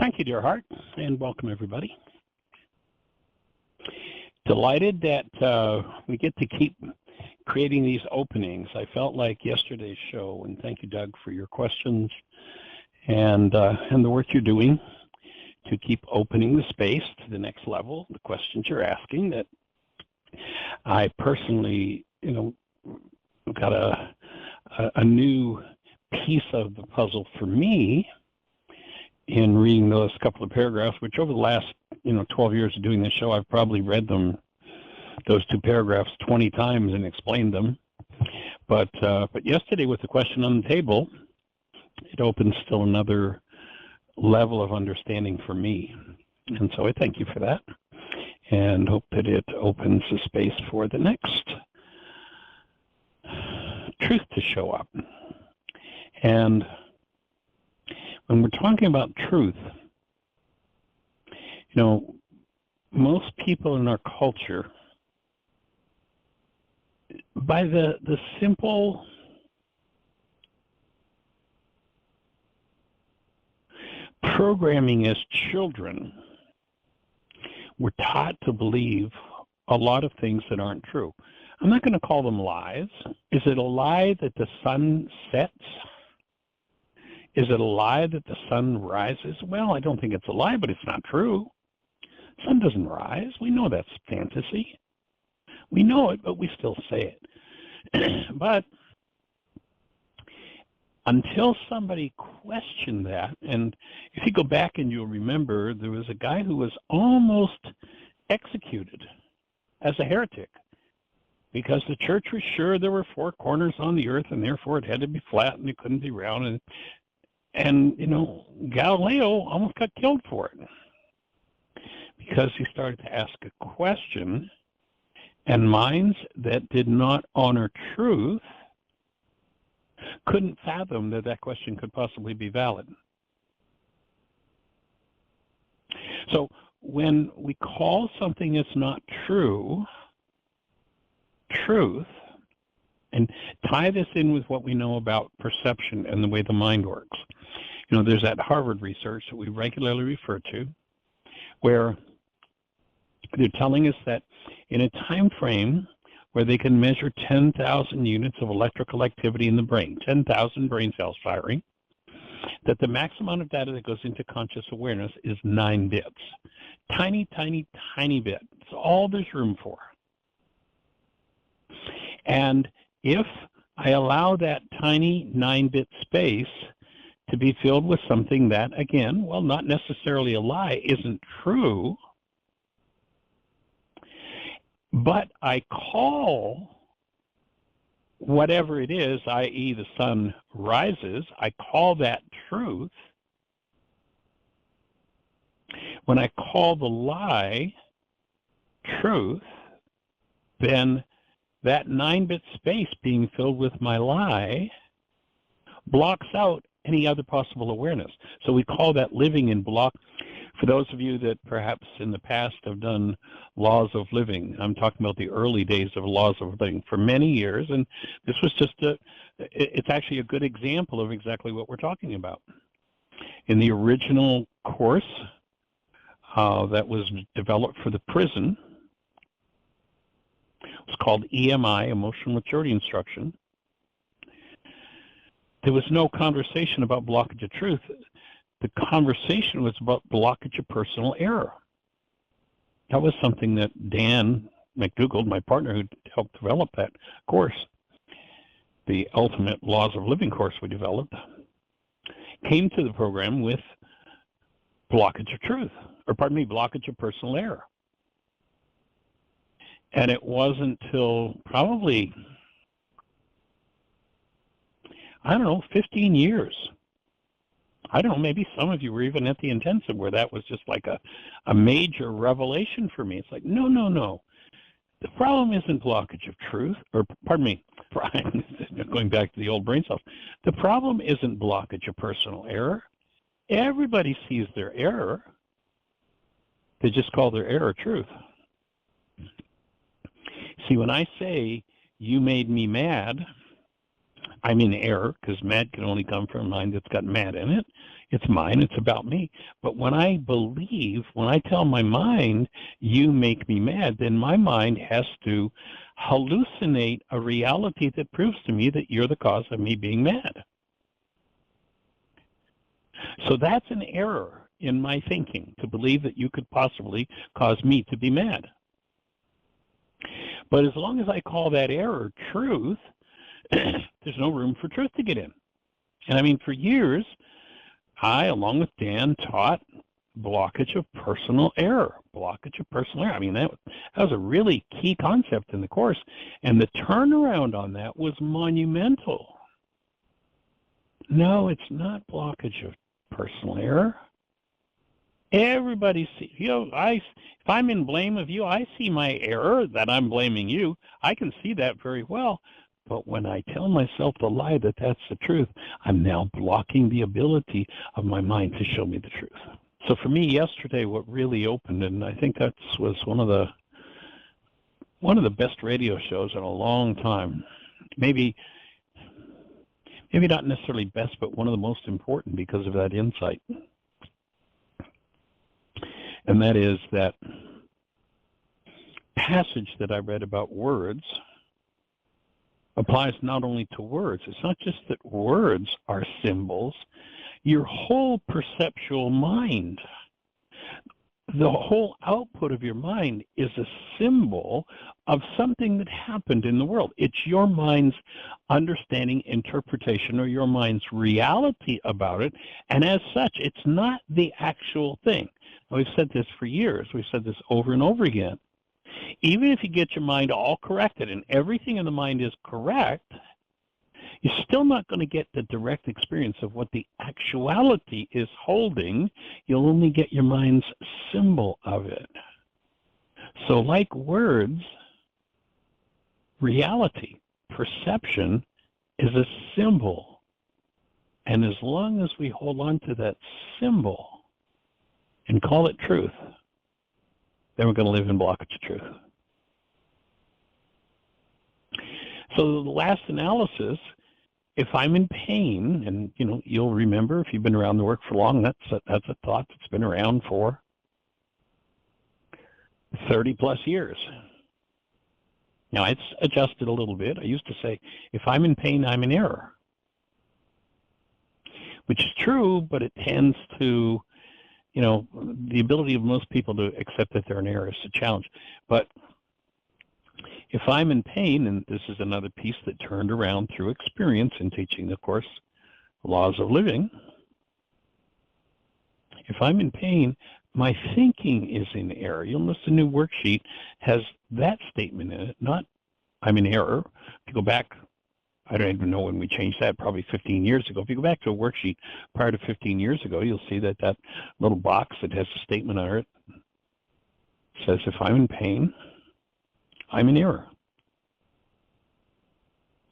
Thank you, dear heart, and welcome everybody. Delighted that we get to keep creating these openings. I felt like yesterday's show, and thank you, Doug, for your questions and the work you're doing to keep opening the space to the next level. The questions you're asking that I personally, got a new piece of the puzzle for me in reading those couple of paragraphs, which over the last 12 years of doing this show, I've probably read them, those two paragraphs, 20 times and explained them. But yesterday, with the question on the table, it opens still another level of understanding for me. And so I thank you for that and hope that it opens the space for the next truth to show up. And when we're talking about truth, most people in our culture, by the simple programming as children, we're taught to believe a lot of things that aren't true. I'm not going to call them lies. Is it a lie that the sun sets? Is it a lie that the sun rises? Well, I don't think it's a lie, but it's not true. The sun doesn't rise. We know that's fantasy. We know it, but we still say it. But until somebody questioned that, and if you go back and you'll remember, there was a guy who was almost executed as a heretic because the church was sure there were four corners on the earth and therefore it had to be flat and it couldn't be round. And Galileo almost got killed for it because he started to ask a question, and minds that did not honor truth couldn't fathom that that question could possibly be valid. So when we call something that's not true, truth, and tie this in with what we know about perception and the way the mind works. There's that Harvard research that we regularly refer to where they're telling us that in a time frame where they can measure 10,000 units of electrical activity in the brain, 10,000 brain cells firing, that the max amount of data that goes into conscious awareness is 9 bits. Tiny, tiny, tiny bit. It's all there's room for. And if I allow that tiny 9-bit space to be filled with something that, again, well, not necessarily a lie, isn't true, but I call whatever it is, i.e. the sun rises, I call that truth. When I call the lie truth, then that 9-bit space being filled with my lie blocks out any other possible awareness. So we call that living in block. For those of you that perhaps in the past have done laws of living, I'm talking about the early days of laws of living for many years, and this was just it's actually a good example of exactly what we're talking about. In the original course that was developed for the prison, it was called EMI, Emotional Maturity Instruction. There was no conversation about blockage of truth. The conversation was about blockage of personal error. That was something that Dan McDougald, my partner who helped develop that course, the ultimate laws of living course we developed, came to the program with blockage of truth, blockage of personal error. And it wasn't till probably, 15 years. Maybe some of you were even at the intensive where that was just like a major revelation for me. It's like, no. The problem isn't blockage of truth, going back to the old brain cells. The problem isn't blockage of personal error. Everybody sees their error. They just call their error truth. See, when I say, you made me mad, I'm in error because mad can only come from a mind that's got mad in it. It's mine. It's about me. But when I tell my mind, you make me mad, then my mind has to hallucinate a reality that proves to me that you're the cause of me being mad. So that's an error in my thinking, to believe that you could possibly cause me to be mad. But as long as I call that error truth, there's no room for truth to get in. And I mean, for years, I, along with Dan, taught blockage of personal error. Blockage of personal error. I mean, that was a really key concept in the course. And the turnaround on that was monumental. No, it's not blockage of personal error. Everybody sees, if I'm in blame of you, I see my error that I'm blaming you. I can see that very well. But when I tell myself the lie that that's the truth, I'm now blocking the ability of my mind to show me the truth. So for me, yesterday, what really opened, and I think that was one of the best radio shows in a long time. Maybe not necessarily best, but one of the most important because of that insight. And that is that passage that I read about words applies not only to words. It's not just that words are symbols. Your whole perceptual mind, the whole output of your mind is a symbol of something that happened in the world. It's your mind's understanding, interpretation, or your mind's reality about it. And as such, it's not the actual thing. We've said this for years. We've said this over and over again. Even if you get your mind all corrected and everything in the mind is correct, you're still not going to get the direct experience of what the actuality is holding. You'll only get your mind's symbol of it. So like words, reality, perception is a symbol. And as long as we hold on to that symbol and call it truth, then we're going to live in blockage of truth. So the last analysis, if I'm in pain, and you'll remember if you've been around the work for long, that's a thought that's been around for 30 plus years. Now it's adjusted a little bit. I used to say, if I'm in pain, I'm in error, which is true, but it tends to, the ability of most people to accept that they're in error is a challenge. But if I'm in pain, and this is another piece that turned around through experience in teaching, of course, laws of living. If I'm in pain, my thinking is in error. You'll notice the new worksheet has that statement in it, not I'm in error. If you go back, I don't even know when we changed that, probably 15 years ago. If you go back to a worksheet prior to 15 years ago, you'll see that little box that has a statement on it says, if I'm in pain, I'm in error.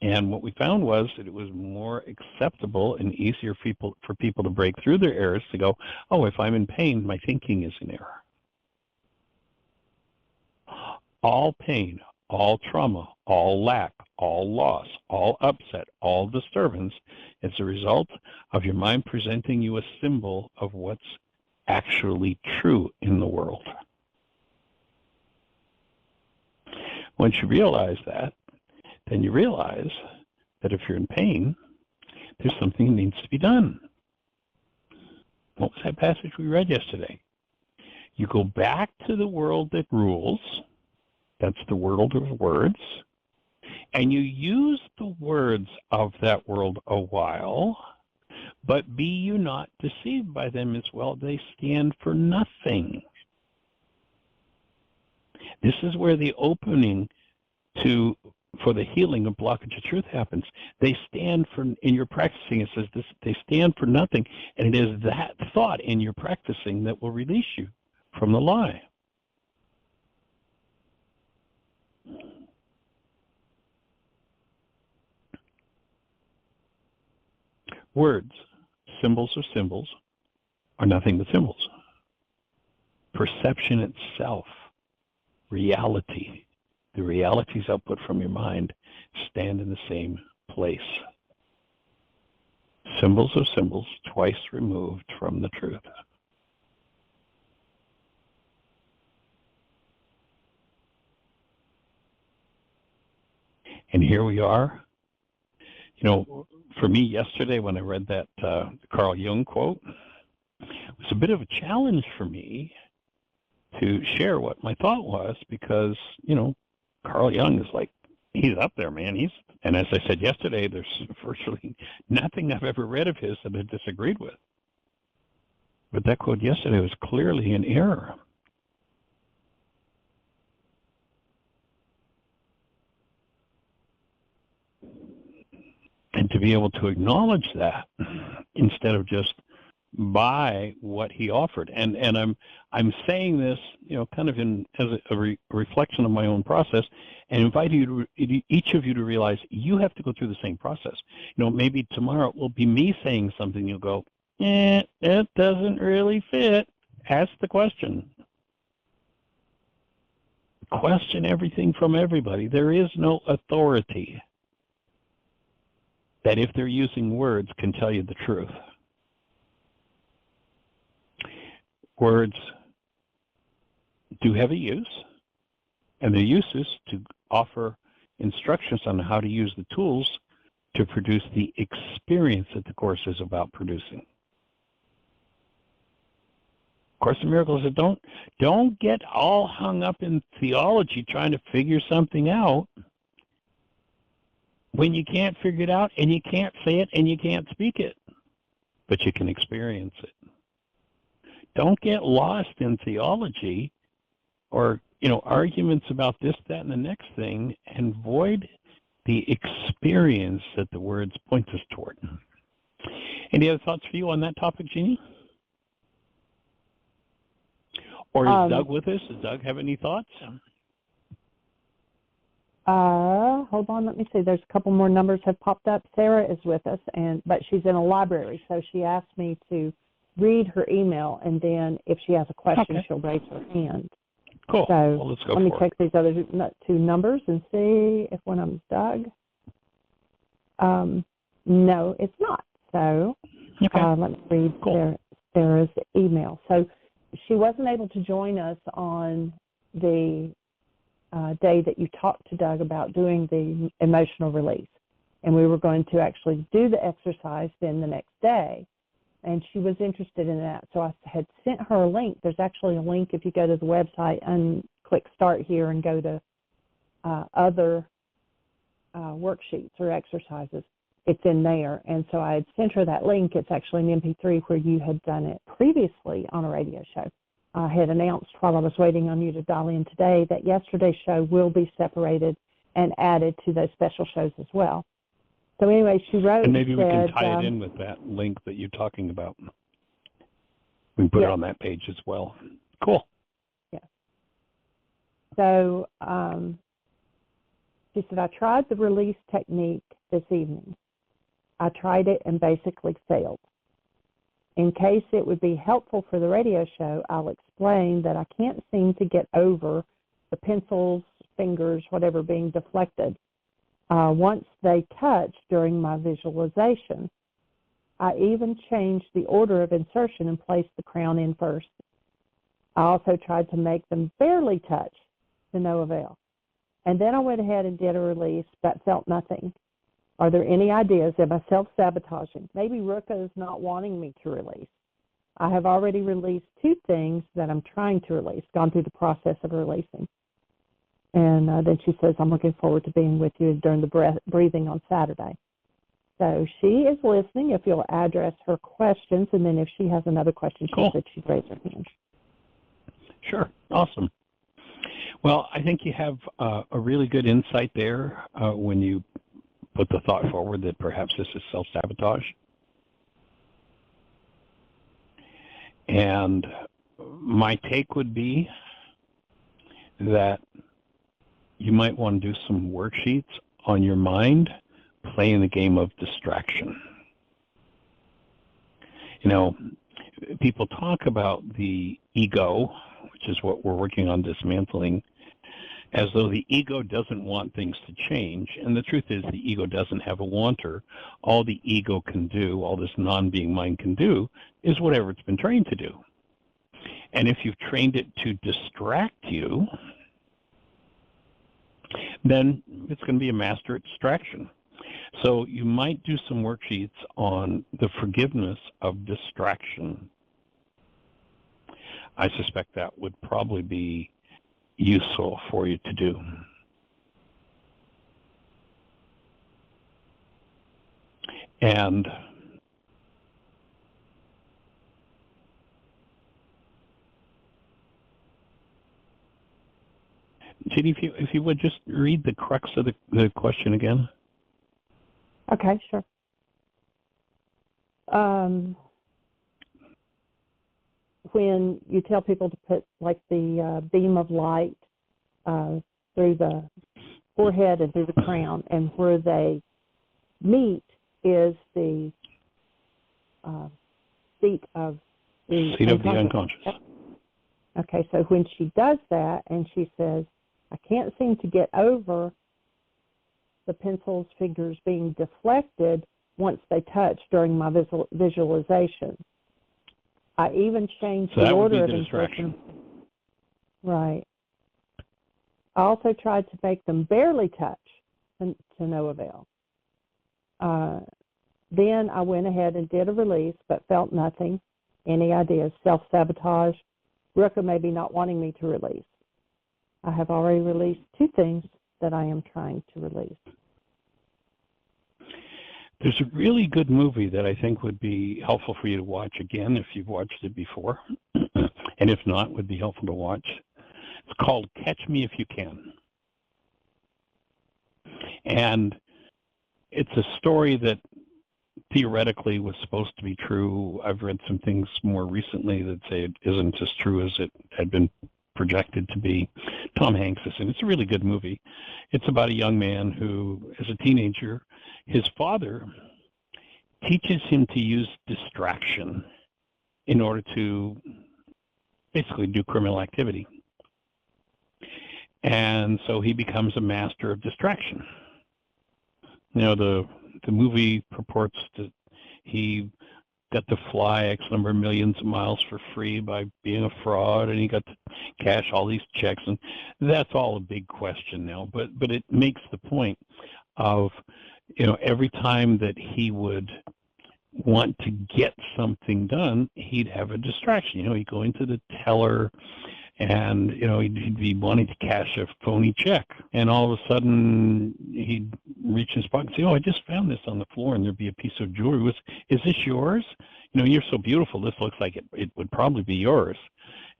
And what we found was that it was more acceptable and easier for people to break through their errors to go, oh, if I'm in pain, my thinking is in error. All pain, all trauma, all lack, all loss, all upset, all disturbance is a result of your mind presenting you a symbol of what's actually true in the world. Once you realize that, then you realize that if you're in pain, there's something that needs to be done. What was that passage we read yesterday? You go back to the world that rules, that's the world of words, and you use the words of that world a while, but be you not deceived by them as well. They stand for nothing. This is where the opening for the healing of blockage of truth happens. They stand for, in your practicing, it says this, they stand for nothing, and it is that thought in your practicing that will release you from the lie. Words, symbols or symbols, are nothing but symbols. Perception itself, reality, the realities output from your mind stand in the same place. Symbols of symbols twice removed from the truth. And here we are. You know, for me yesterday when I read that Carl Jung quote, it was a bit of a challenge for me to share what my thought was because, you know, Carl Jung is like, he's up there, man. And as I said yesterday, there's virtually nothing I've ever read of his that I disagreed with. But that quote yesterday was clearly an error. And to be able to acknowledge that instead of just buy what he offered. And I'm saying this, you know, kind of as a reflection of my own process, and invite you to, each of you to realize you have to go through the same process. You know, maybe tomorrow it will be me saying something. You'll go, that doesn't really fit. Ask the question. Question everything from everybody. There is no authority that, if they're using words, can tell you the truth. Words do have a use, and their use is to offer instructions on how to use the tools to produce the experience that the Course is about producing. Course in Miracles said, don't get all hung up in theology trying to figure something out when you can't figure it out and you can't say it and you can't speak it, but you can experience it. Don't get lost in theology or, you know, arguments about this, that, and the next thing, and void the experience that the words point us toward. Any other thoughts for you on that topic, Jeannie? Or is Doug with us? Does Doug have any thoughts? Hold on, let me see. There's a couple more numbers have popped up. Sarah is with us, but she's in a library, so she asked me to read her email, and then if she has a question, she'll raise her hand. Cool. So well, let's go let me for check these other two numbers and see if one of them's Doug. No, it's not. So let me read Sarah's email. So she wasn't able to join us on the day that you talked to Doug about doing the emotional release. And we were going to actually do the exercise then the next day. And she was interested in that. So I had sent her a link. There's actually a link if you go to the website and click Start Here and go to other worksheets or exercises. It's in there. And so I had sent her that link. It's actually an MP3 where you had done it previously on a radio show. I had announced while I was waiting on you to dial in today that yesterday's show will be separated and added to those special shows as well. So anyway, she wrote and maybe we can tie it in with that link that you're talking about. We can put it on that page as well. Cool. Yeah. So she said, I tried the release technique this evening. I tried it and basically failed. In case it would be helpful for the radio show, I'll explain that I can't seem to get over the pencils, fingers, whatever being deflected once they touch during my visualization. I even changed the order of insertion and placed the crown in first. I also tried to make them barely touch to no avail. And then I went ahead and did a release but felt nothing. Are there any ideas? Am I self-sabotaging? Maybe Ruka is not wanting me to release. I have already released 2 things that I'm trying to release, gone through the process of releasing. And then she says, I'm looking forward to being with you during the breathing on Saturday. So she is listening. If you'll address her questions, and then if she has another question, she said she'd raise her hand. Sure. Awesome. Well, I think you have a really good insight there when you put the thought forward that perhaps this is self-sabotage. And my take would be that you might want to do some worksheets on your mind, playing the game of distraction. You know, people talk about the ego, which is what we're working on dismantling, as though the ego doesn't want things to change. And the truth is the ego doesn't have a wanter. All the ego can do, all this non-being mind can do, is whatever it's been trained to do. And if you've trained it to distract you, then it's going to be a master at distraction. So you might do some worksheets on the forgiveness of distraction. I suspect that would probably be useful for you to do. And Judy, if you would just read the crux of the question again. Okay, sure. When you tell people to put like the beam of light through the forehead and through the crown, and where they meet is the seat of the unconscious. Okay, so when she does that and she says, I can't seem to get over the pencil's fingers being deflected once they touch during my visualization. I even changed the order of instruction. Right. I also tried to make them barely touch, to no avail. Then I went ahead and did a release, but felt nothing. Any ideas? Self-sabotage. Ruka maybe not wanting me to release. I have already released 2 things that I am trying to release. There's a really good movie that I think would be helpful for you to watch again if you've watched it before, and if not, would be helpful to watch. It's called Catch Me If You Can. And it's a story that theoretically was supposed to be true. I've read some things more recently that say it isn't as true as it had been projected to be. Tom Hanks is in it. It's a really good movie. It's about a young man who, as a teenager, his father teaches him to use distraction in order to basically do criminal activity. And so he becomes a master of distraction. You know, the movie purports that he got to fly X number of millions of miles for free by being a fraud, and he got to cash all these checks, and that's all a big question now. But it makes the point of, you know, every time that he would want to get something done, he'd have a distraction. You know, he'd go into the teller, and, you know, he'd be wanting to cash a phony check, and all of a sudden he'd reach in his pocket and say, oh, I just found this on the floor, and there'd be a piece of jewelry. Is this yours? You know, you're so beautiful, this looks like it would probably be yours.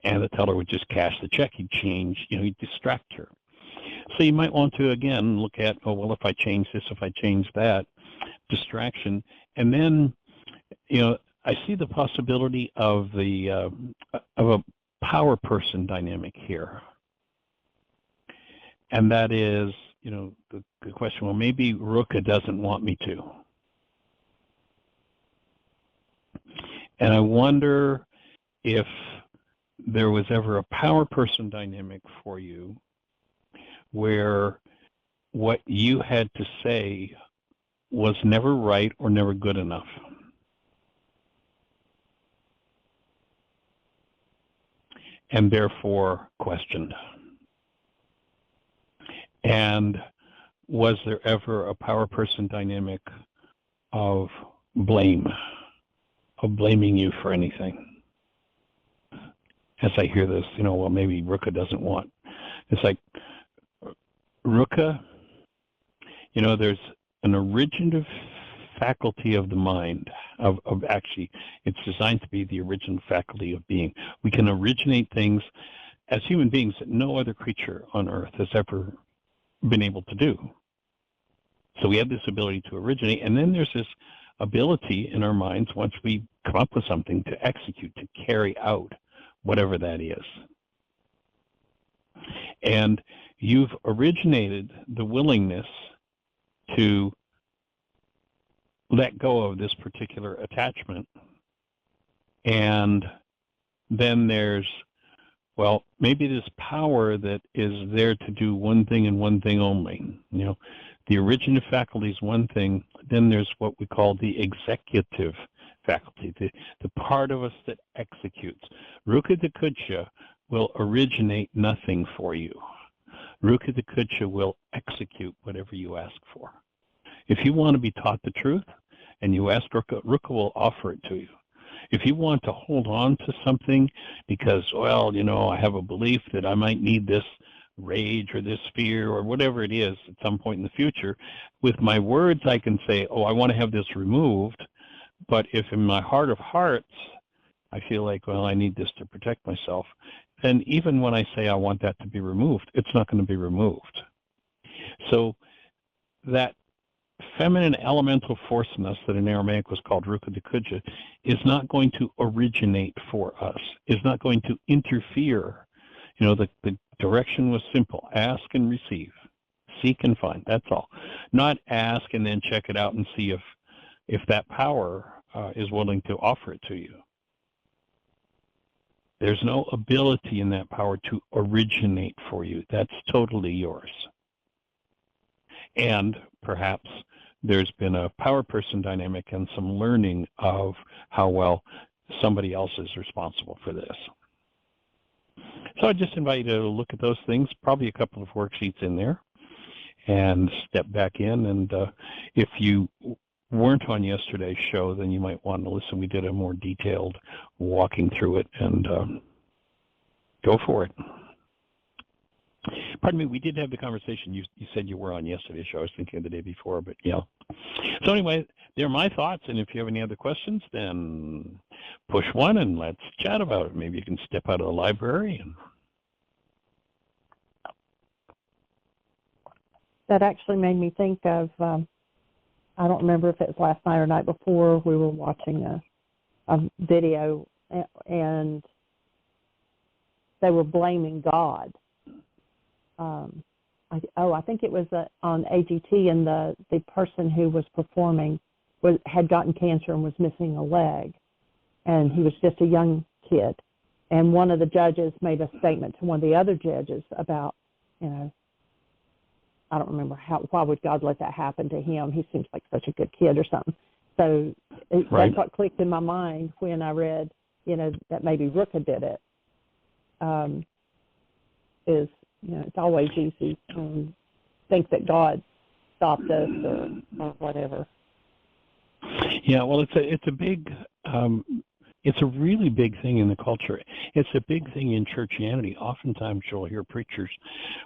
And the teller would just cash the check. He'd change, you know, he'd distract her. So you might want to, again, look at, oh, well, if I change this, if I change that, distraction. And then, you know, I see the possibility of a power person dynamic here. And that is, you know, the question, well, maybe Ruka doesn't want me to. And I wonder if there was ever a power person dynamic for you where what you had to say was never right or never good enough. And therefore questioned. And was there ever a power person dynamic of blame, of blaming you for anything? As I hear this, you know, well, maybe Ruka doesn't want. It's like, Ruka, you know, there's an originative faculty of the mind, of actually, it's designed to be the original faculty of being. We can originate things as human beings that no other creature on earth has ever been able to do. So we have this ability to originate, and then there's this ability in our minds, once we come up with something, to execute, to carry out whatever that is. And you've originated the willingness to let go of this particular attachment. And then there's Well, maybe this power that is there to do one thing and one thing only. The originative faculty is one thing. Then there's what we call the executive faculty, the part of us that executes. Ruka the Kudsha will originate nothing for you. Ruka the Kudsha will execute whatever you ask for. If you want to be taught the truth and you ask Ruka, Ruka will offer it to you. If you want to hold on to something because, well, I have a belief that I might need this rage or this fear or whatever it is at some point in the future, with my words I can say, oh, I want to have this removed. But if in my heart of hearts I feel like, well, I need this to protect myself, then even when I say I want that to be removed, it's not going to be removed. So that feminine elemental force in us that in Aramaic was called Ruka de Kuja is not going to originate for us, is not going to interfere. The direction was simple: ask and receive, seek and find. That's all. Not ask and then check it out and see if that power is willing to offer it to you. There's no ability in that power to originate for you. That's totally yours. And perhaps there's been a power person dynamic and some learning of how well somebody else is responsible for this. So I just invite you to look at those things, probably a couple of worksheets in there, and step back in. And if you weren't on yesterday's show, then you might want to listen. We did a more detailed walking through it, and go for it. Pardon me, we did have the conversation. You said you were on yesterday's show. I was thinking of the day before, but yeah. So anyway, they're my thoughts, and if you have any other questions, then push one and let's chat about it. Maybe you can step out of the library. That actually made me think of, I don't remember if it was last night or night before, we were watching a video, and they were blaming God. I think it was on AGT, and the person who was performing had gotten cancer and was missing a leg, and he was just a young kid. And one of the judges made a statement to one of the other judges about, I don't remember why would God let that happen to him? He seems like such a good kid or something. So that's what clicked in my mind when I read, that maybe Ruka did it. It's always easy to think that God stopped us or whatever. Yeah, well, it's a big, it's a really big thing in the culture. It's a big thing in churchianity. Oftentimes you'll hear preachers,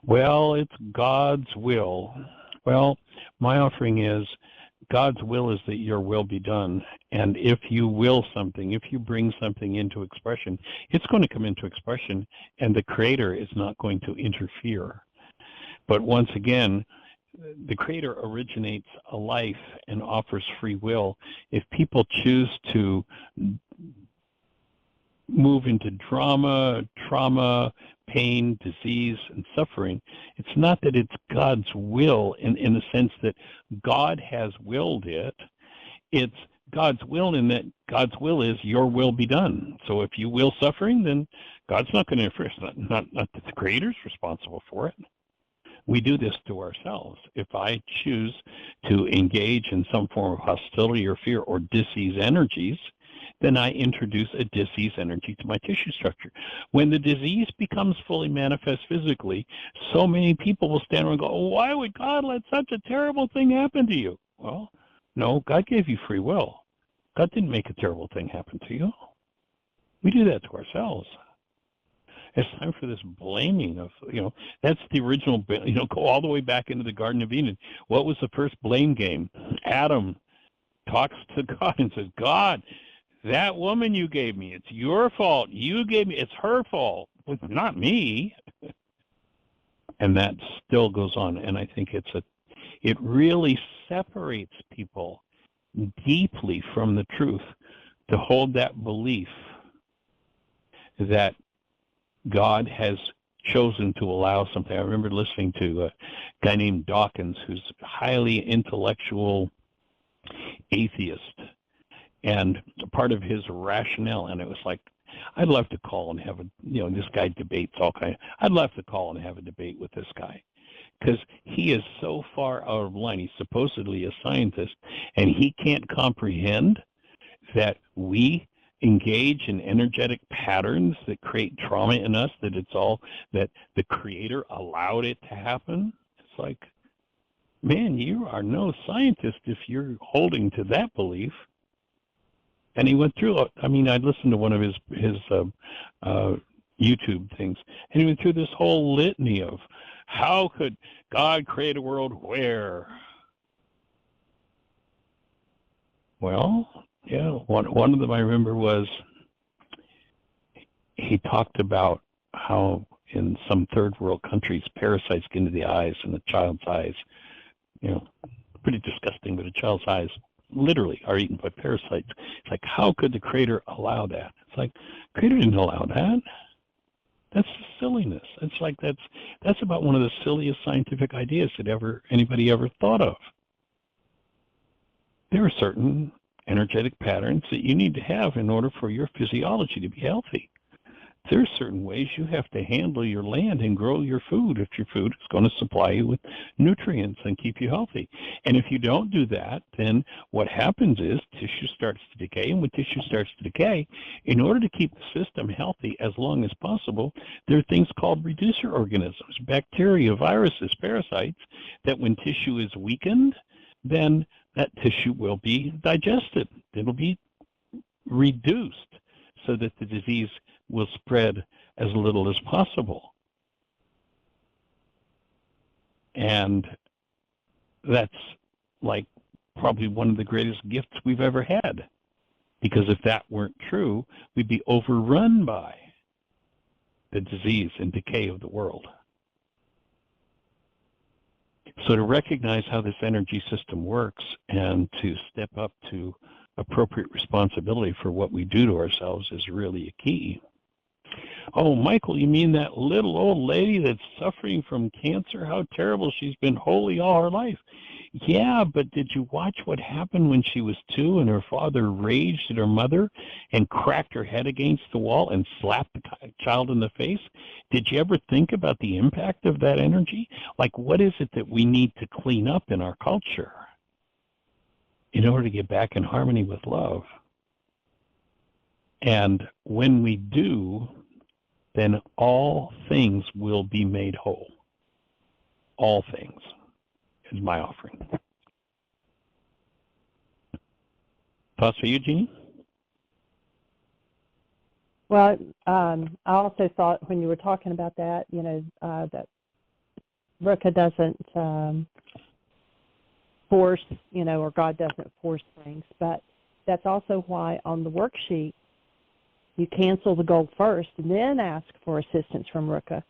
well, it's God's will. Well, my offering is God's will is that your will be done. And if you will something, if you bring something into expression, it's going to come into expression, and the Creator is not going to interfere. But once again, the Creator originates a life and offers free will. If people choose to move into drama, trauma, pain, disease, and suffering, it's not that it's God's will in the sense that God has willed it. It's God's will in that God's will is your will be done. So if you will suffering, then God's not going to interfere. It's not that the Creator's responsible for it. We do this to ourselves. If I choose to engage in some form of hostility or fear or disease energies, then I introduce a disease energy to my tissue structure. When the disease becomes fully manifest physically, so many people will stand around and go, oh, why would God let such a terrible thing happen to you? Well, no, God gave you free will. God didn't make a terrible thing happen to you. We do that to ourselves. It's time for this blaming of, that's the original, go all the way back into the Garden of Eden. What was the first blame game? Adam talks to God and says, God, that woman you gave me, it's your fault. You gave me, it's her fault. It's not me. And that still goes on. And I think it really separates people deeply from the truth to hold that belief that God has chosen to allow something. I remember listening to a guy named Dawkins, who's a highly intellectual atheist. And part of his rationale, and it was like, I'd love to call and have a, this guy debates all kinds. I'd love to call and have a debate with this guy because he is so far out of line. He's supposedly a scientist, and he can't comprehend that we engage in energetic patterns that create trauma in us, that it's all that the Creator allowed it to happen. It's like, man, you are no scientist if you're holding to that belief. And he went through, I listened to one of his YouTube things, and he went through this whole litany of how could God create a world where? Well, yeah, one of them I remember was he talked about how in some third world countries parasites get into the eyes and the child's eyes, pretty disgusting, but a child's eyes literally are eaten by parasites. It's like, how could the Creator allow that? It's like, Creator didn't allow that. That's silliness. It's like that's about one of the silliest scientific ideas that anybody ever thought of. There are certain energetic patterns that you need to have in order for your physiology to be healthy. There are certain ways you have to handle your land and grow your food if your food is going to supply you with nutrients and keep you healthy. And if you don't do that, then what happens is tissue starts to decay. And when tissue starts to decay, in order to keep the system healthy as long as possible, there are things called reducer organisms, bacteria, viruses, parasites, that when tissue is weakened, then that tissue will be digested. It'll be reduced so that the disease will spread as little as possible. And that's like probably one of the greatest gifts we've ever had. Because if that weren't true, we'd be overrun by the disease and decay of the world. So to recognize how this energy system works and to step up to appropriate responsibility for what we do to ourselves is really a key. Oh, Michael, you mean that little old lady that's suffering from cancer? How terrible. She's been holy all her life. Yeah, but did you watch what happened when she was 2 and her father raged at her mother and cracked her head against the wall and slapped the child in the face? Did you ever think about the impact of that energy? Like, what is it that we need to clean up in our culture in order to get back in harmony with love? And when we do, then all things will be made whole. All things is my offering. Thoughts for you, Jeannie? Well, I also thought when you were talking about that, that Ruka doesn't force, or God doesn't force things, but that's also why on the worksheet you cancel the goal first and then ask for assistance from Ruka.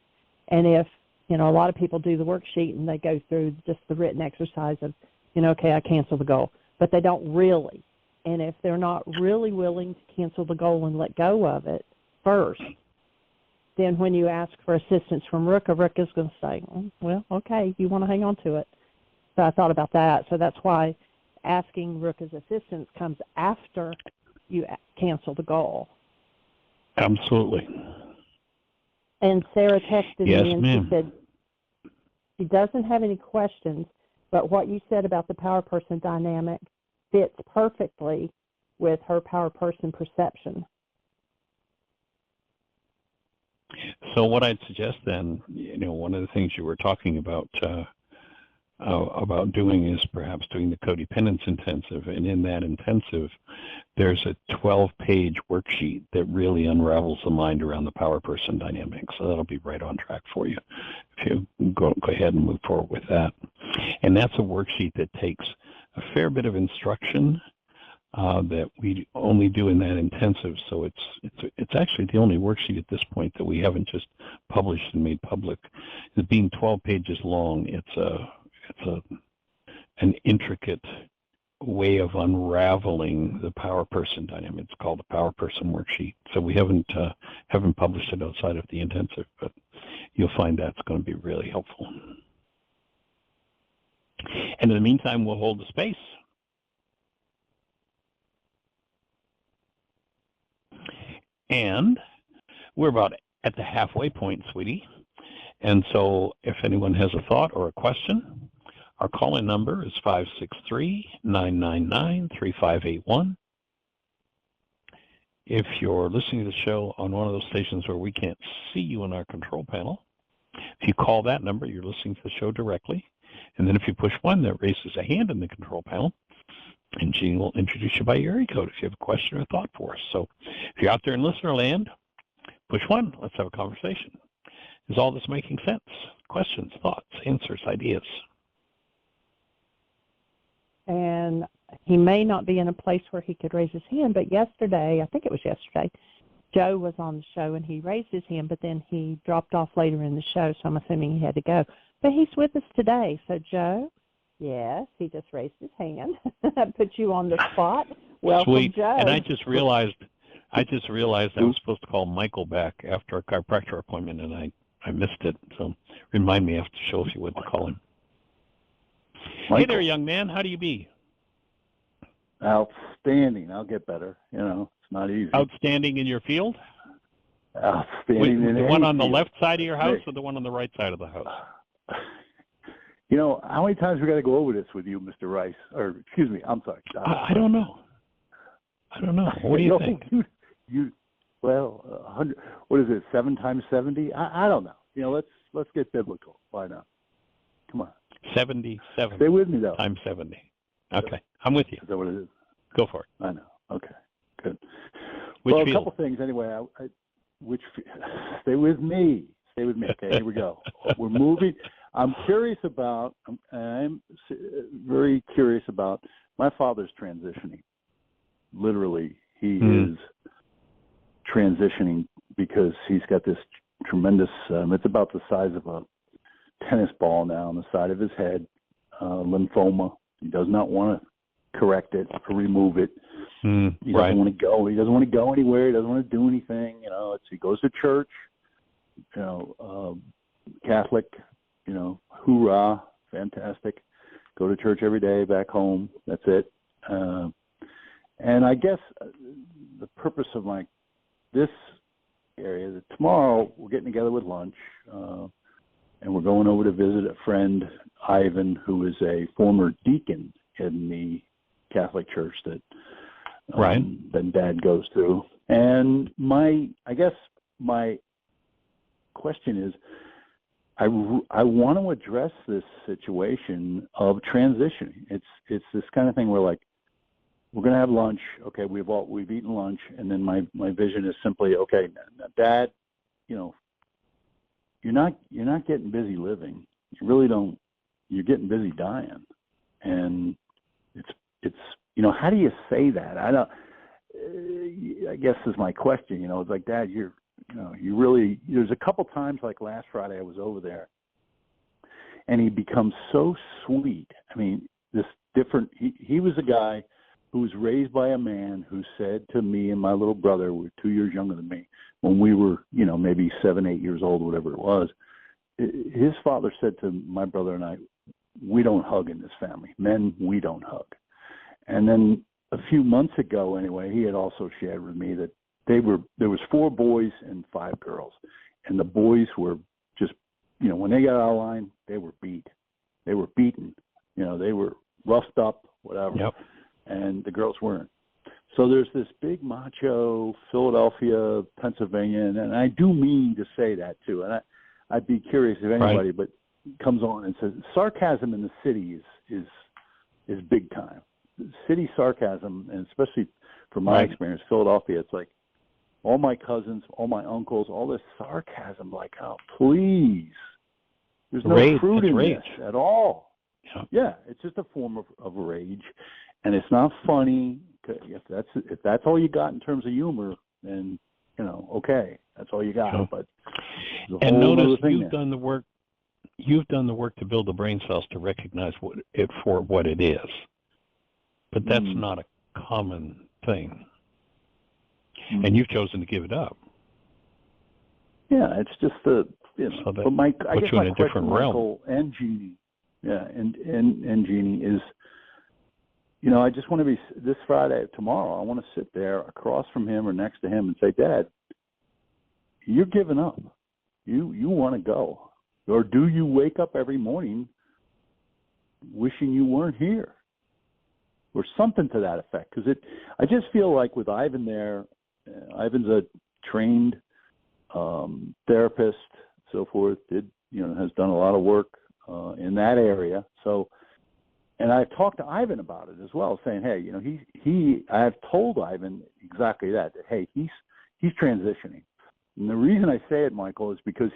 And if, a lot of people do the worksheet and they go through just the written exercise of, okay, I cancel the goal, but they don't really. And if they're not really willing to cancel the goal and let go of it first, then when you ask for assistance from Ruka, Ruka's going to say, well, okay, you want to hang on to it. So I thought about that. So that's why asking Ruka's assistance comes after you cancel the goal. Absolutely. And Sarah texted Yes, me and ma'am. she said she doesn't have any questions, but what you said about the power person dynamic fits perfectly with her power person perception. So what I'd suggest then, one of the things you were talking about doing is perhaps doing the codependence intensive, and in that intensive, there's a 12-page worksheet that really unravels the mind around the power person dynamic. So that'll be right on track for you if you go ahead and move forward with that. And that's a worksheet that takes a fair bit of instruction that we only do in that intensive. So it's actually the only worksheet at this point that we haven't just published and made public. It being 12 pages long, it's an intricate way of unraveling the power person dynamic. It's called the power person worksheet. So we haven't published it outside of the intensive, but you'll find that's going to be really helpful. And in the meantime, we'll hold the space. And we're about at the halfway point, sweetie. And so if anyone has a thought or a question, our call-in number is 563-999-3581. If you're listening to the show on one of those stations where we can't see you in our control panel, if you call that number, you're listening to the show directly. And then if you push 1, that raises a hand in the control panel, and Jean will introduce you by your area code if you have a question or a thought for us. So if you're out there in listener land, push 1. Let's have a conversation. Is all this making sense? Questions, thoughts, answers, ideas? And he may not be in a place where he could raise his hand, but yesterday, I think it was yesterday, Joe was on the show and he raised his hand, but then he dropped off later in the show, so I'm assuming he had to go. But he's with us today. So, Joe, yes, he just raised his hand. I put you on the spot. Welcome, Sweet. Joe. And I just realized I was supposed to call Michael back after a chiropractor appointment, and I missed it. So remind me after the show if you would to call him. Michael. Hey there, young man. How do you be? Outstanding. I'll get better. You know, it's not easy. Outstanding in your field? Outstanding in the one on the field. left side of your house or the one on the right side of the house? You know, how many times we got to go over this with you, Mr. Rice? Or, excuse me, I'm sorry. I don't know. What do you think? Well, 100. What is it? 7 times 70? I don't know. You know, let's get biblical. Why not? Come on. 77. Stay with me though. Times 70. Okay, I'm with you. Is that what it is? Go for it. I know. Okay, good. Which well, field? A couple things anyway. Stay with me. Stay with me. Okay, here we go. We're moving. I'm very curious about my father's transitioning. Literally, he is transitioning because he's got this tremendous, it's about the size of a tennis ball now on the side of his head, lymphoma. He does not want to correct it or remove it. He doesn't want to go. He doesn't want to go anywhere. He doesn't want to do anything. You know, he goes to church, you know, Catholic, you know, hoorah, fantastic. Go to church every day, back home. That's it. And I guess the purpose of this area, that tomorrow we're getting together with lunch, and we're going over to visit a friend, Ivan, who is a former deacon in the Catholic Church that Dad goes to. And I guess my question is, I want to address this situation of transition. It's this kind of thing where we're going to have lunch. Okay, we've eaten lunch, and then my vision is simply, okay, Dad, you know, you're not getting busy living. You really don't. You're getting busy dying, and it's you know, how do you say that? I guess is my question. You know, it's like, Dad, you really. There's a couple times like last Friday I was over there, and he becomes so sweet. I mean, this different. He was a guy who was raised by a man who said to me and my little brother, who were 2 years younger than me, when we were, you know, maybe 7, 8 years old, whatever it was. His father said to my brother and I, we don't hug in this family. Men, we don't hug. And then a few months ago, anyway, he had also shared with me that there was 4 boys and 5 girls. And the boys were just, you know, when they got out of line, they were beat. They were beaten. You know, they were roughed up, whatever. Yep. And the girls weren't. So there's this big macho Philadelphia, Pennsylvania, and I do mean to say that too. And I'd be curious if anybody but comes on and says sarcasm in the city is big time. City sarcasm, and especially from my experience, Philadelphia, it's like all my cousins, all my uncles, all this sarcasm, like, oh, please. There's no fruit in this at all. Yeah, it's just a form of rage. And it's not funny. If that's all you got in terms of humor, then, you know, okay, that's all you got. Sure. But and notice you've done the work. You've done the work to build the brain cells to recognize it for what it is. But that's not a common thing. And you've chosen to give it up. Yeah, it's just I guess my question, Michael and Jeannie, and Jeannie is, I just want to be, this Friday, tomorrow, I want to sit there across from him or next to him and say, Dad, you're giving up. You want to go. Or do you wake up every morning wishing you weren't here? Or something to that effect. Because I just feel like with Ivan there, Ivan's a trained therapist, so forth, has done a lot of work in that area. So, and I've talked to Ivan about it as well, saying, hey, I've told Ivan exactly that, hey, he's transitioning. And the reason I say it, Michael, is because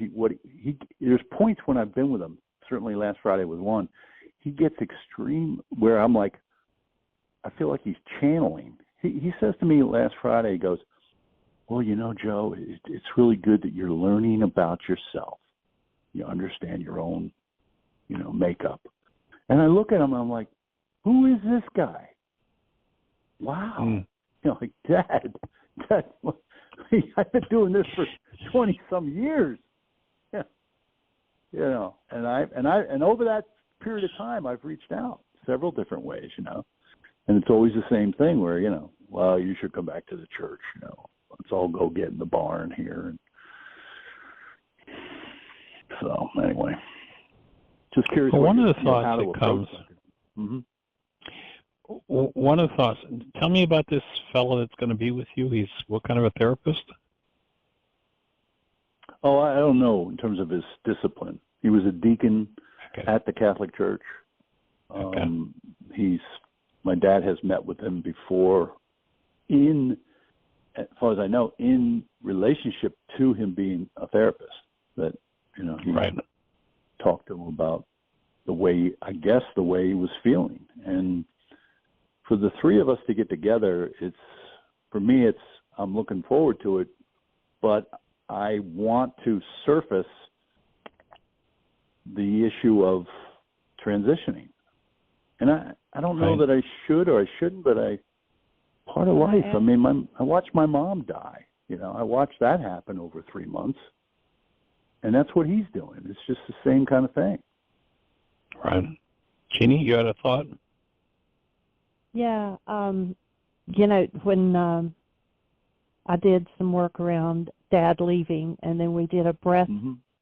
there's points when I've been with him, certainly last Friday was one, he gets extreme where I'm like, I feel like he's channeling. He says to me last Friday, he goes, well, Joe, it's really good that you're learning about yourself. You understand your own, makeup. And I look at him and I'm like, who is this guy? Wow. Like, Dad, I've been doing this for 20 some years. Yeah. And over that period of time, I've reached out several different ways, and it's always the same thing where, well, you should come back to the church, let's all go get in the barn here. And so anyway, just curious. Well, one of the thoughts that comes, one of the thoughts, tell me about this fellow that's going to be with you. He's what kind of a therapist? Oh, I don't know in terms of his discipline. He was a deacon at the Catholic Church. My dad has met with him before as far as I know, in relationship to him being a therapist, that, he talked to him about the way he was feeling. And for the three of us to get together, I'm looking forward to it, but I want to surface the issue of transitioning. And I don't know that I should or I shouldn't, but part of life. I mean, I watched my mom die. I watched that happen over 3 months. And that's what he's doing. It's just the same kind of thing. Right. Jeannie, you had a thought? Yeah. When I did some work around Dad leaving, and then we did a breath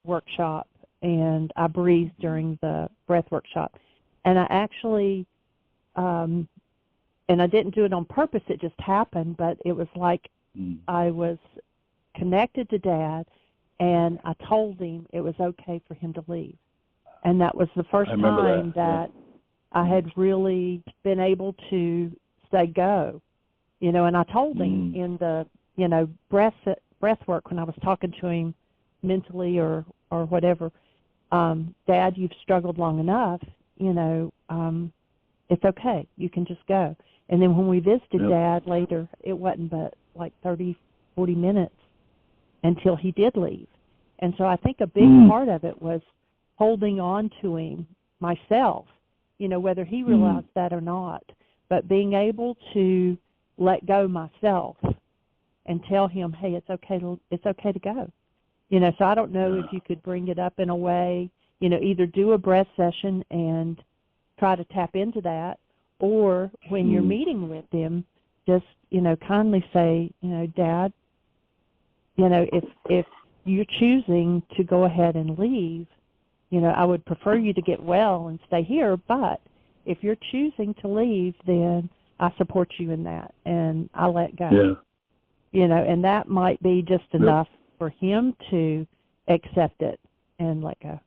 workshop, and I breathed during the breath workshop. And I actually, and I didn't do it on purpose, it just happened, but it was like I was connected to Dad, and I told him it was okay for him to leave. And that was the first time that I had really been able to say go, and I told him in the, breath work when I was talking to him mentally or whatever, Dad, you've struggled long enough, it's okay. You can just go. And then when we visited Dad later, it wasn't but like 30, 40 minutes until he did leave. And so I think a big part of it was holding on to him myself, whether he realized that or not, but being able to let go myself and tell him, hey, it's okay to go. So I don't know if you could bring it up in a way, either do a breath session and try to tap into that, or when you're meeting with him, just, kindly say, Dad, if you're choosing to go ahead and leave, I would prefer you to get well and stay here, but if you're choosing to leave, then I support you in that, and I let go. And that might be just enough for him to accept it and let go.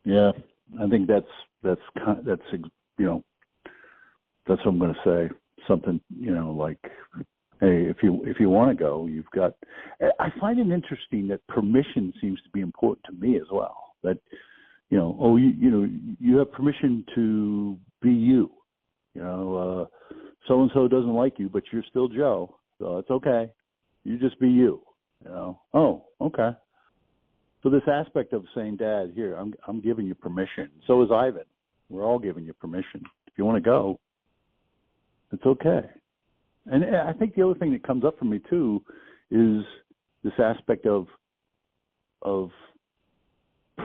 Yeah, I think that's what I'm going to say. Something, like, hey, if you want to go, you've got. I find it interesting that permission seems to be important to me as well. That, you have permission to be you. So and so doesn't like you, but you're still Joe, so it's okay. You just be you. Oh, okay. So this aspect of saying, Dad, here, I'm giving you permission. So is Ivan. We're all giving you permission. If you want to go, it's okay. And I think the other thing that comes up for me too is this aspect of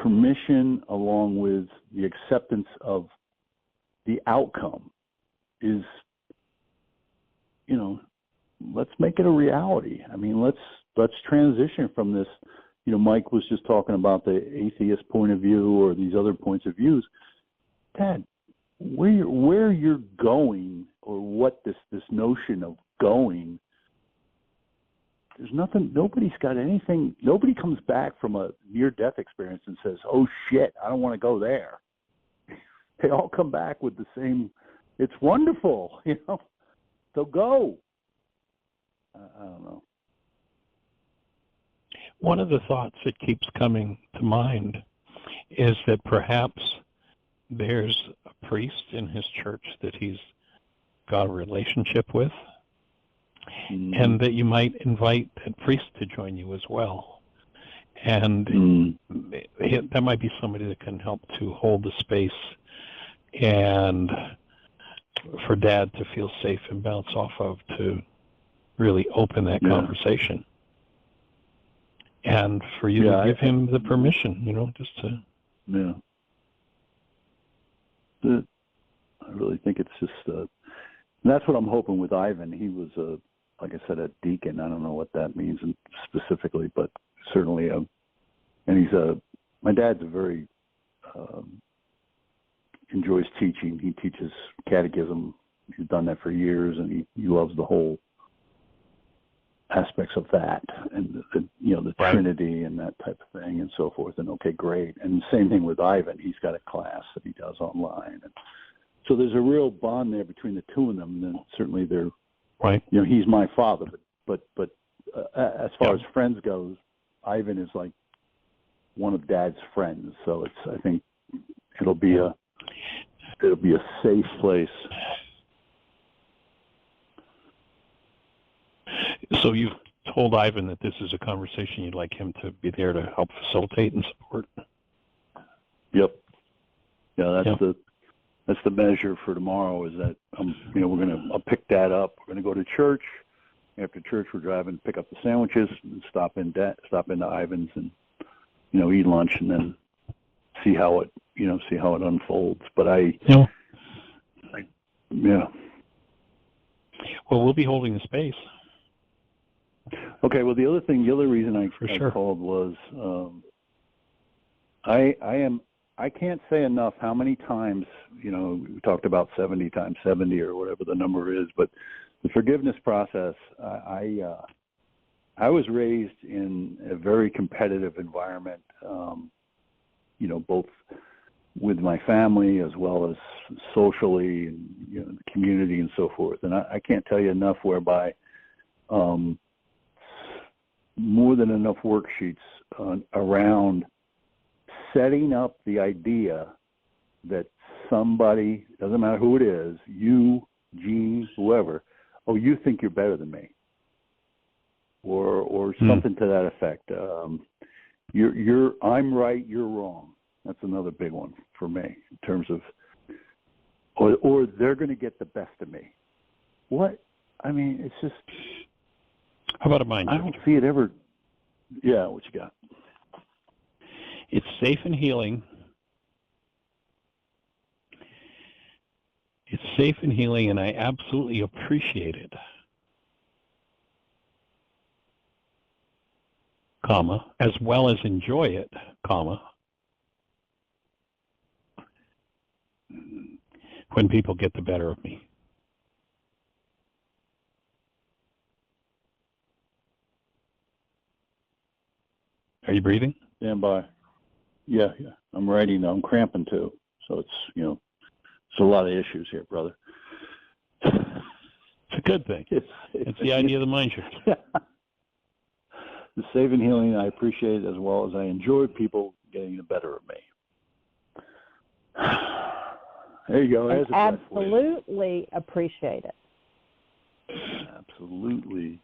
permission along with the acceptance of the outcome is, let's make it a reality. I mean, let's transition from this. Mike was just talking about the atheist point of view or these other points of views. Dad, where you're going, or what this notion of going, there's nothing, nobody's got anything, nobody comes back from a near-death experience and says, oh shit, I don't want to go there. They all come back with the same, it's wonderful, so go. I don't know. One of the thoughts that keeps coming to mind is that perhaps there's a priest in his church that he's got a relationship with, and that you might invite that priest to join you as well. And that might be somebody that can help to hold the space and for Dad to feel safe and bounce off of, to really open that conversation. And for you to give him the permission, just to... Yeah. I really think it's just... and that's what I'm hoping with Ivan. He was, like I said, a deacon. I don't know what that means specifically, but certainly and he's my dad's a very... enjoys teaching. He teaches catechism. He's done that for years, and he loves the whole aspects of that, and the Trinity and that type of thing and so forth. And okay, great. And the same thing with Ivan. He's got a class that he does online, and so there's a real bond there between the two of them. And then certainly they're he's my father, but as far as friends goes, Ivan is like one of Dad's friends. So I think it'll be a safe place. So you've told Ivan that this is a conversation you'd like him to be there to help facilitate and support? Yep. Yeah, that's the measure for tomorrow, is that I'll pick Dad up. We're gonna go to church. After church, we're driving to pick up the sandwiches and stop into Ivan's and eat lunch, and then see how it unfolds. But Well, we'll be holding the space. Okay. Well, the other reason I called was I can't say enough how many times, we talked about 70 times 70 or whatever the number is, but the forgiveness process, I was raised in a very competitive environment, both with my family as well as socially and the community and so forth. And I can't tell you enough whereby more than enough worksheets around setting up the idea that somebody, doesn't matter who it is, you, Gene, whoever, oh, you think you're better than me, or something to that effect. I'm right, you're wrong. That's another big one for me in terms of, or they're going to get the best of me. What? I mean, it's just. How about a mind shift? I don't see it ever. Yeah, what you got? It's safe and healing. It's safe and healing, and I absolutely appreciate it, comma, as well as enjoy it, comma, when people get the better of me. Are you breathing? Stand by. Yeah. I'm writing. I'm cramping too. So it's, it's a lot of issues here, brother. It's a good thing. It's the idea of the mind shift. The safe and healing, I appreciate it, as well as I enjoy people getting the better of me. There you go. Absolutely appreciate it. Absolutely.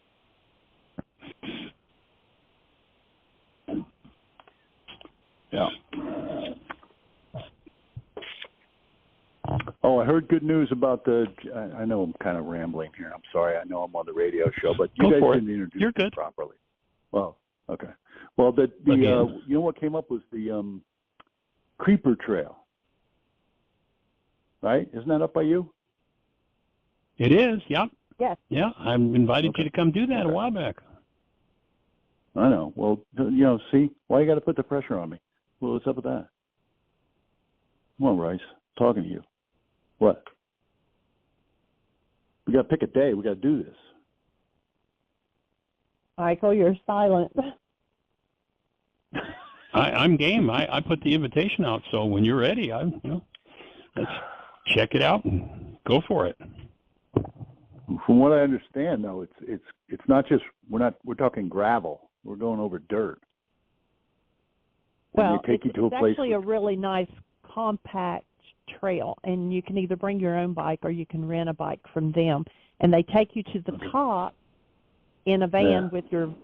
Yeah. Oh, I heard good news about I know I'm kind of rambling here. I'm sorry. I know I'm on the radio show, but you guys didn't introduce me properly. Well, okay. Well, you know what came up was the Creeper Trail. right? Isn't that up by you? It is, yep. Yes. Yeah, I invited you to come do that a Okay. while back. I know. Well, see, why you got to put the pressure on me? Well, what's up with that? Come on, Rice. I'm talking to you. What? We got to pick a day. We got to do this. Michael, you're silent. I'm game. I put the invitation out, so when you're ready, let's check it out and go for it. From what I understand, though, it's not just we're talking gravel. We're going over dirt. Well, they take you to a it's place actually a really nice compact trail, and you can either bring your own bike or you can rent a bike from them, and they take you to the top in a van with your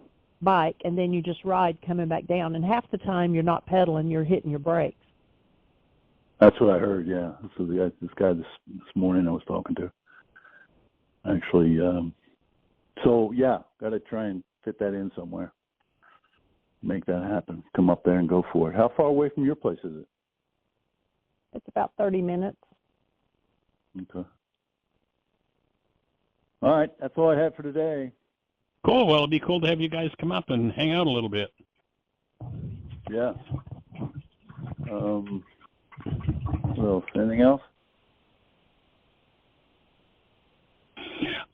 bike, and then you just ride coming back down, and half the time you're not pedaling, you're hitting your brakes. That's what I heard. Yeah, this guy this morning I was talking to. Actually, so yeah, got to try and fit that in somewhere. Make that happen. Come up there and go for it. How far away from your place is it? It's about 30 minutes. Okay. All right, that's all I had for today. Cool. Well, it'd be cool to have you guys come up and hang out a little bit. Yeah. What else? Anything else?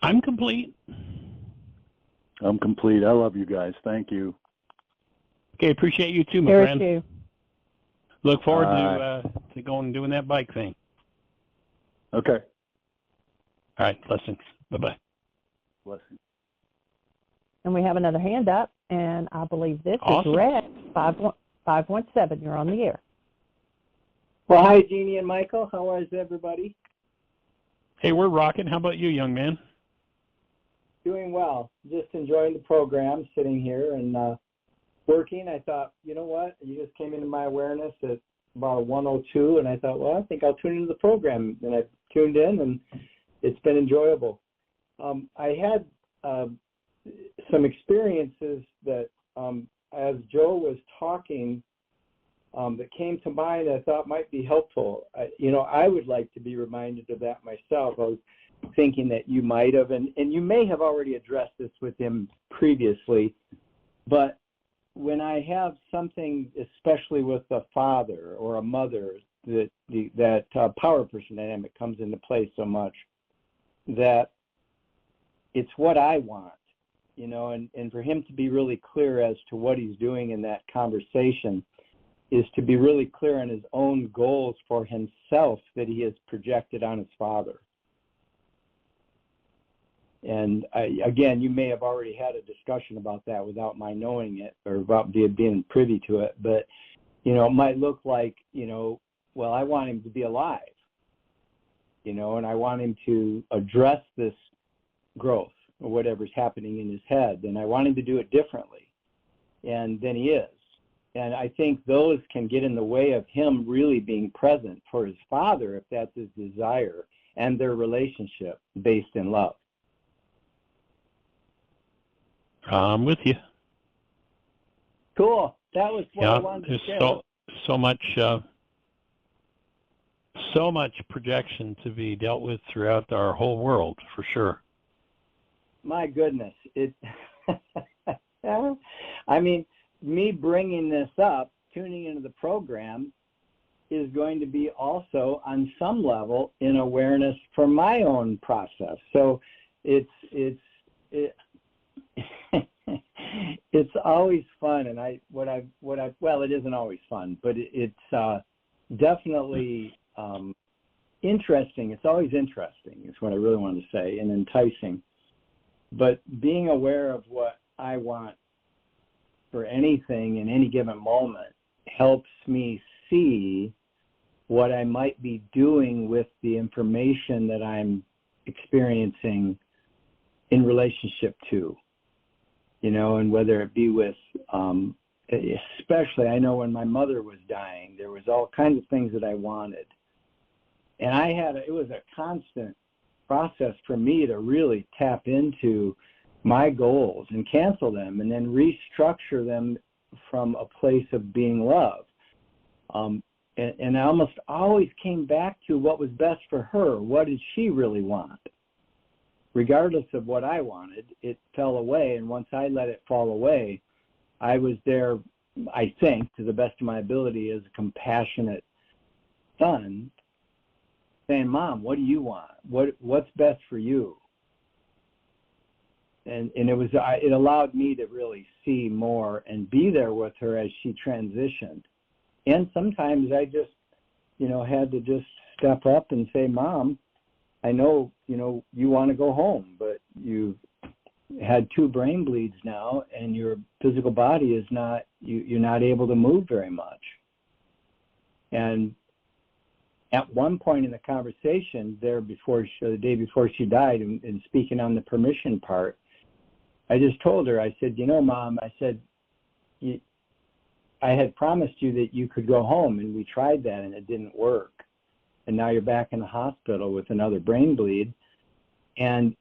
I'm complete. I'm complete. I love you guys. Thank you. Okay, appreciate you too, my Here's friend. you. Look forward to going and doing that bike thing. Okay. All right, blessings. Bye-bye. Blessings. And we have another hand up, and I believe this Awesome. is Red 517. You're on the air. Well, hi, Jeannie and Michael. How is everybody? Hey, we're rocking. How about you, young man? Doing well. Just enjoying the program, sitting here and working. I thought, you know what? You just came into my awareness at about 1:02, and I thought, well, I think I'll tune into the program. And I tuned in, and it's been enjoyable. I had some experiences that, as Joe was talking, that came to mind I thought might be helpful. I would like to be reminded of that myself. I was thinking that you might have, and you may have already addressed this with him previously, but when I have something, especially with a father or a mother, that power person dynamic comes into play so much that it's what I want, and for him to be really clear as to what he's doing in that conversation is to be really clear on his own goals for himself that he has projected on his father. And again, you may have already had a discussion about that without my knowing it or about being privy to it, but it might look like, well, I want him to be alive, and I want him to address this growth or whatever's happening in his head, and I want him to do it differently, and then he is. And I think those can get in the way of him really being present for his father if that's his desire and their relationship based in love. I'm with you. Cool. That was what I wanted to share. There's so much projection to be dealt with throughout our whole world, for sure. My goodness. I mean, me bringing this up, tuning into the program, is going to be also on some level in awareness for my own process. So it's always fun, and it isn't always fun, but it's definitely interesting. It's always interesting is what I really wanted to say, and enticing. But being aware of what I want for anything in any given moment helps me see what I might be doing with the information that I'm experiencing in relationship to, and whether it be with, especially I know when my mother was dying, there was all kinds of things that I wanted. And it was a constant process for me to really tap into my goals and cancel them and then restructure them from a place of being love. and I almost always came back to what was best for her. What did she really want? Regardless of what I wanted, it fell away. And once I let it fall away, I was there, I think, to the best of my ability as a compassionate son, saying, Mom, what do you want? What's best for you? And it allowed me to really see more and be there with her as she transitioned. And sometimes I just, had to just step up and say, Mom, I know, you want to go home, but you've had 2 brain bleeds now, and your physical body is not, you're not able to move very much. And at one point in the conversation there the day before she died, and speaking on the permission part, I just told her, I said, Mom, I said, I had promised you that you could go home, and we tried that and it didn't work. And now you're back in the hospital with another brain bleed. And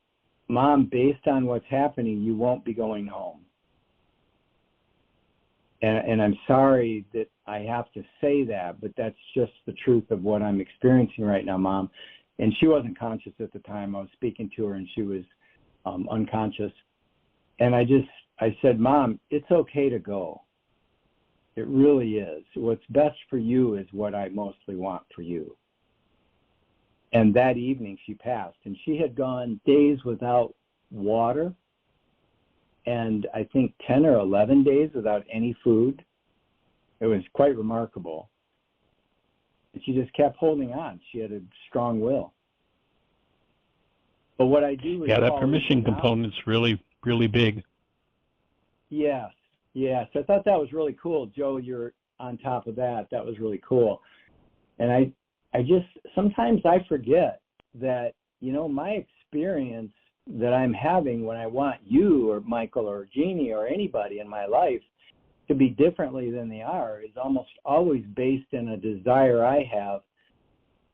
Mom, based on what's happening, you won't be going home. And I'm sorry that I have to say that, but that's just the truth of what I'm experiencing right now, Mom. And she wasn't conscious at the time. I was speaking to her, and she was unconscious. And I said, Mom, it's okay to go. It really is. What's best for you is what I mostly want for you. And that evening she passed, and she had gone days without water, and I think 10 or 11 days without any food. It was quite remarkable. And she just kept holding on. She had a strong will. But what I do is... Yeah, that permission component's really, really big. Yes. I thought that was really cool. Joe, you're on top of that. That was really cool. And I just, sometimes I forget that, my experience that I'm having when I want you or Michael or Jeannie or anybody in my life to be differently than they are is almost always based in a desire I have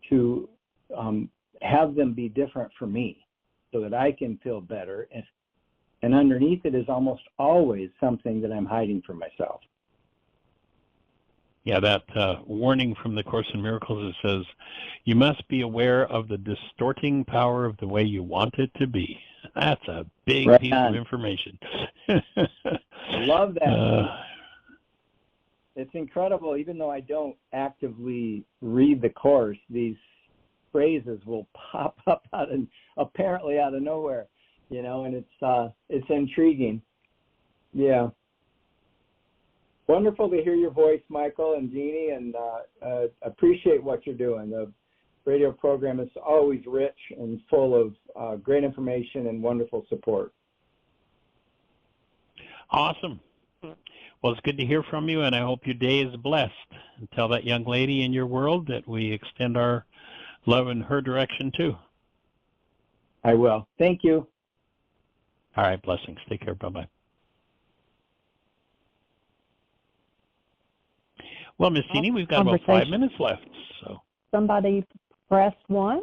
to have them be different for me so that I can feel better. And underneath it is almost always something that I'm hiding from myself. Yeah, that warning from the Course in Miracles, it says, you must be aware of the distorting power of the way you want it to be. That's a big piece of information. Love that. It's incredible. Even though I don't actively read the Course, these phrases will pop up apparently out of nowhere, and it's intriguing. Yeah. Wonderful to hear your voice, Michael and Jeannie, and appreciate what you're doing. The radio program is always rich and full of great information and wonderful support. Awesome. Well, it's good to hear from you, and I hope your day is blessed. And tell that young lady in your world that we extend our love in her direction, too. I will. Thank you. All right, blessings. Take care. Bye-bye. Well, Miss Jeannie, we've got about 5 minutes left. So somebody press 1,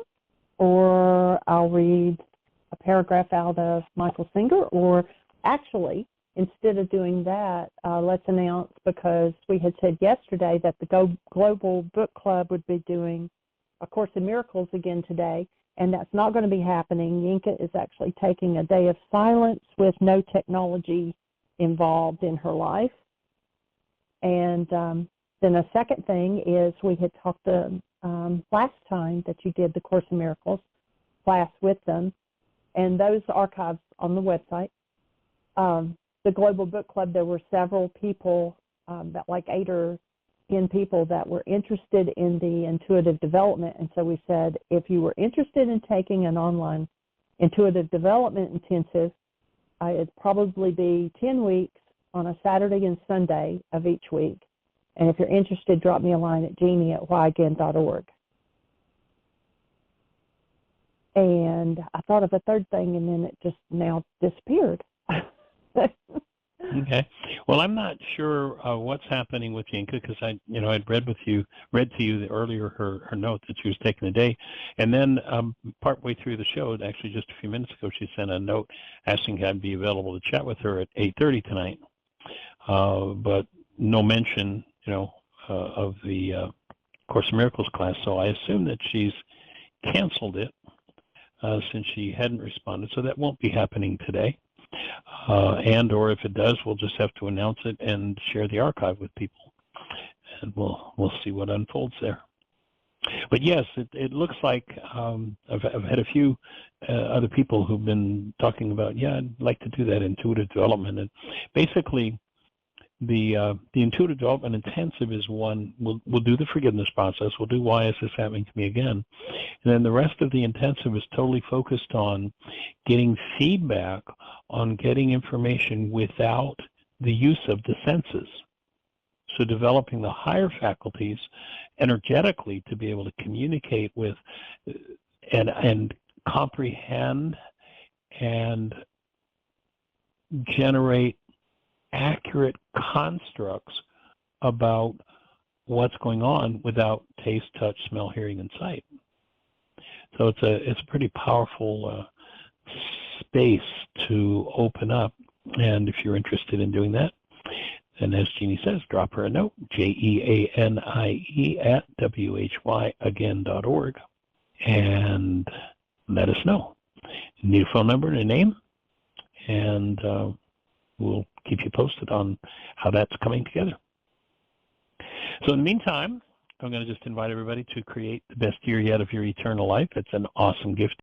or I'll read a paragraph out of Michael Singer, or actually, instead of doing that, let's announce, because we had said yesterday that the Global Book Club would be doing A Course in Miracles again today, and that's not going to be happening. Yinka is actually taking a day of silence with no technology involved in her life. And then a second thing is, we had talked last time that you did the Course in Miracles class with them, and those archives on the website. The Global Book Club, there were several people, that like 8 or 10 people that were interested in the intuitive development, and so we said, if you were interested in taking an online intuitive development intensive, it'd probably be 10 weeks on a Saturday and Sunday of each week. And if you're interested, drop me a line at jeannie@whyagain.org. And I thought of a third thing, and then it just now disappeared. Okay. Well, I'm not sure what's happening with Yinka, because I'd read to you earlier her note that she was taking a day, and then partway through the show, actually just a few minutes ago, she sent a note asking if I'd be available to chat with her at 8:30 tonight. But no mention, of the Course in Miracles class, so I assume that she's canceled it since she hadn't responded, so that won't be happening today. And or if it does, we'll just have to announce it and share the archive with people, and we'll see what unfolds there. But yes, it looks like I've had a few other people who've been talking about, yeah, I'd like to do that intuitive development. And basically, the intuitive development intensive is one. We'll do the forgiveness process. We'll do why is this happening to me again, and then the rest of the intensive is totally focused on getting feedback on getting information without the use of the senses. So developing the higher faculties energetically to be able to communicate with and comprehend and generate accurate constructs about what's going on without taste, touch, smell, hearing, and sight. So it's a pretty powerful space to open up. And if you're interested in doing that, then as Jeannie says, drop her a note, JEANIE@WHYagain.org, and let us know. You need a phone number and a name, and we'll keep you posted on how that's coming together. So in the meantime, I'm going to just invite everybody to create the best year yet of your eternal life. It's an awesome gift